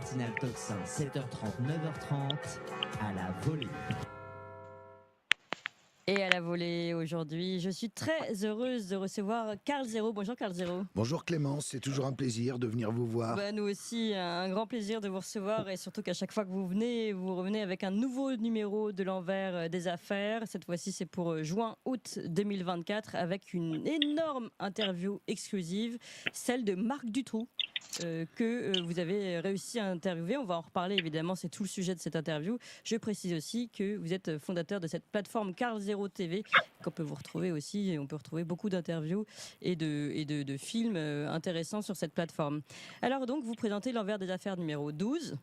matinale Tocsin, 7h30, 9h30, à la volée. Et à la volée aujourd'hui, je suis très heureuse de recevoir Carl Zero. Bonjour Carl Zero. Bonjour Clémence, c'est toujours un plaisir de venir vous voir. Nous aussi, un grand plaisir de vous recevoir et surtout qu'à chaque fois que vous venez, vous revenez avec un nouveau numéro de l'envers des affaires. Cette fois-ci, c'est pour juin-août 2024 avec une énorme interview exclusive, celle de Marc Dutroux. Que vous avez réussi à interviewer. On va en reparler évidemment, c'est tout le sujet de cette interview. Je précise aussi que vous êtes fondateur de cette plateforme Carl Zero TV, qu'on peut vous retrouver aussi, et on peut retrouver beaucoup d'interviews et de films intéressants sur cette plateforme. Alors donc, vous présentez l'envers des affaires numéro 12.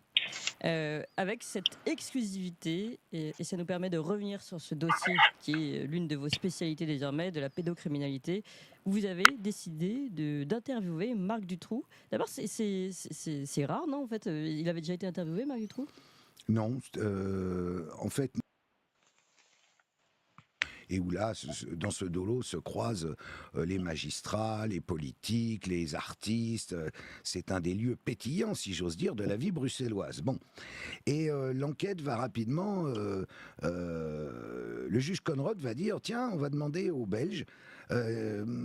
Avec cette exclusivité, et ça nous permet de revenir sur ce dossier qui est l'une de vos spécialités désormais, de la pédocriminalité. Vous avez décidé d'interviewer Marc Dutroux. D'abord, c'est rare, non? En fait, il avait déjà été interviewé, Marc Dutroux? Non, en fait... Et où là, dans ce dolo, se croisent les magistrats, les politiques, les artistes. C'est un des lieux pétillants, si j'ose dire, de la vie bruxelloise. Bon, et l'enquête va rapidement. Le juge Conrad va dire, tiens, on va demander aux Belges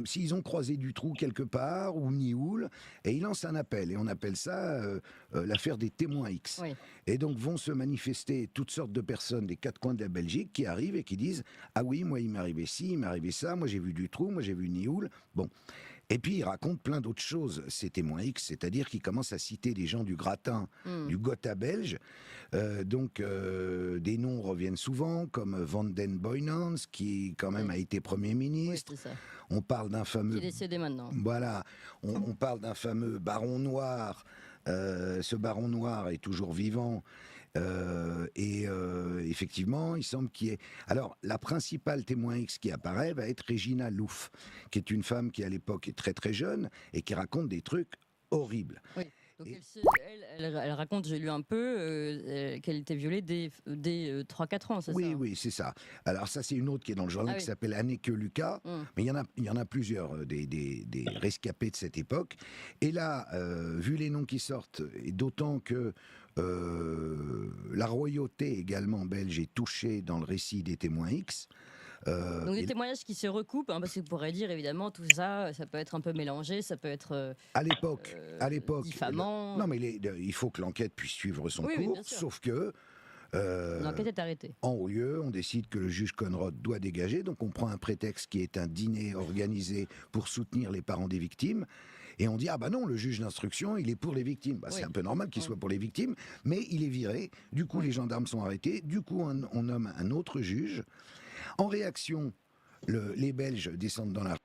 s'ils ont croisé Dutroux quelque part ou Nioul, et il lance un appel. Et on appelle ça l'affaire des témoins X. Oui. Et donc vont se manifester toutes sortes de personnes des quatre coins de la Belgique qui arrivent et qui disent, ah oui, moi il m'est arrivé ci, il m'est arrivé ça, moi j'ai vu Dutroux, moi j'ai vu Nioul. Bon. Et puis il raconte plein d'autres choses, ces témoins X, c'est-à-dire qu'il commence à citer des gens du gratin, du Gotha belge. Des noms reviennent souvent, comme Van den Boynans, qui quand même a été Premier ministre. Oui, c'est ça. On parle d'un fameux... Qui est décédé maintenant. Voilà, on parle d'un fameux baron noir. Ce baron noir est toujours vivant. Effectivement, il semble qu'il y ait... Alors, la principale témoin X qui apparaît va être Régina Louf, qui est une femme qui, à l'époque, est très très jeune et qui raconte des trucs horribles. Oui. Donc elle raconte, j'ai lu un peu, qu'elle était violée dès 3-4 ans, c'est ça? Oui, c'est ça. Alors ça, c'est une autre qui est dans le journal qui s'appelle Anneke Lucas. Mais il y en a plusieurs, des rescapés de cette époque. Et là, vu les noms qui sortent, et d'autant que la royauté également belge est touchée dans le récit des témoins X. Donc des témoignages qui se recoupent, parce que vous pourrez dire évidemment tout ça, ça peut être un peu mélangé, ça peut être à l'époque, diffamant. Non, mais il faut que l'enquête puisse suivre son Oui, cours, bien sûr. sauf que L'enquête est arrêtée. en haut lieu, on décide que le juge Conrad doit dégager, donc on prend un prétexte qui est un dîner organisé pour soutenir les parents des victimes, et on dit, ah bah non, le juge d'instruction, il est pour les victimes. C'est un peu normal qu'il soit pour les victimes, mais il est viré, du coup les gendarmes sont arrêtés, du coup on nomme un autre juge. En réaction, les Belges descendent dans la